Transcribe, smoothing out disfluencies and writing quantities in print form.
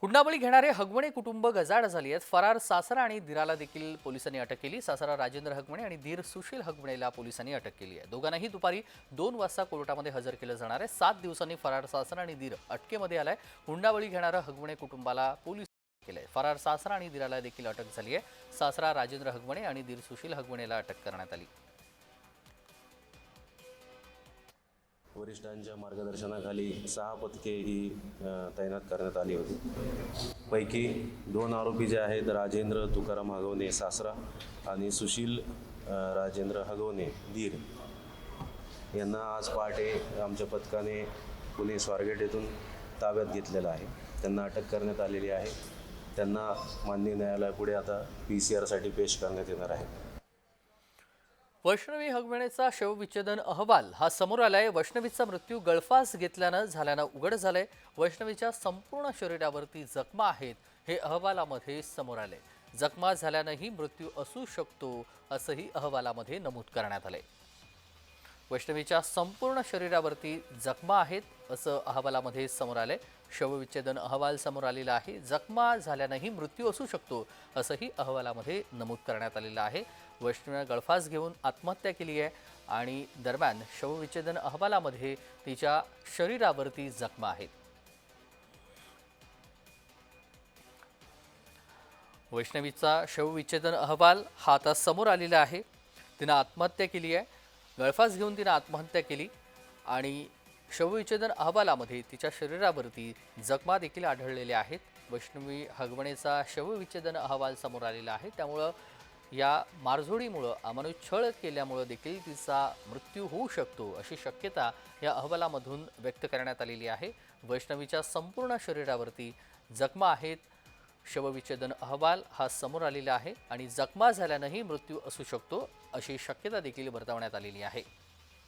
हुंडाबळी घेणारे हगवणे कुटुंब गजाआड झाली आहेत। फरार सासरा आणि दीराला देखील पोलिसांनी अटक केली। सासरा राजेंद्र हगवणे आणि दीर सुशील हगवणेला पोलिसांनी अटक केली आहे। दोघांनाही दुपारी 2 वाजता कोर्टामध्ये हजर केलं जाणार आहे। 7 दिवसांनी फरार सासरा आणि दीर अटकेमध्ये आलाय। हुंडाबळी घेणाऱ्या हगवणे कुटुंबाला पोलीस केलंय। फरार सासरा आणि दीराला देखील अटक झाली आहे। सासरा राजेंद्र हगवणे आणि दीर सुशील हगवणेला अटक करण्यात आली। वरिष्ठांच्या मार्गदर्शनाखाली 6 पथके ही तैनात करण्यात आली होती। पैकी 2 आरोपी जे आहेत राजेंद्र तुकाराम हगवणे सासरा आणि सुशील राजेंद्र हगवणे दीर यांना आज पहाटे आमच्या पथकाने पुणे स्वारगेट येथून ताब्यात घेतलेलं आहे। त्यांना अटक करण्यात आलेली आहे। त्यांना माननीय न्यायालयापुढे आता PCR साठी पेश करण्यात येणार आहे। वैष्णवी हगवणेचा शवविच्छेदन अहवाल हा समोर आलाय। वैष्णवीचा मृत्यू गळफास घेतल्यानं उघड झालंय। वैष्णवीच्या संपूर्ण शरीरावरती जखमा आहेत हे अहवालामध्ये समोर आले। जखमा झाल्यानंही मृत्यू असू शकतो असंही अहवालामध्ये नमूद करण्यात आले। वैष्णवीच्या संपूर्ण शरीरावरती जखमा आहेत असं अहवालामध्ये समोर आले। शवविच्छेदन अहवाल समोर आलेला आहे। जखमा झाल्यानंही मृत्यू असू शकतो असंही अहवालामध्ये नमूद करण्यात आलेलं आहे। वैष्णवीने गळफास घेऊन आत्महत्या केली आहे आणि दरम्यान शवविच्छेदन अहवालामध्ये तिच्या शरीरावरती जखमा आहेत। वैष्णवीचा शवविच्छेदन अहवाल हा आता समोर आलेला आहे। तिने आत्महत्या केली आहे। गळफास घेऊन तिने आत्महत्या केली आणि शवविच्छेदन अहवालामध्ये तिच्या शरीरावरती जखमा देखील आढळलेल्या आहेत। वैष्णवी हगवणेचा शवविच्छेदन अहवाल समोर आलेला आहे। त्यामुळे या मारझोडीमुळे अमानुष छळ केल्यामुळे देखील तिचा मृत्यू होऊ शकतो अशी शक्यता या अहवालामधून व्यक्त करण्यात आलेली आहे। वैष्णवीच्या संपूर्ण शरीरावरती जखमा आहेत। शवविच्छेदन अहवाल हा समोर आलेला आहे आणि जखमा झाल्यानंही मृत्यू असू शकतो अशी शक्यता देखील वर्तवण्यात आलेली आहे।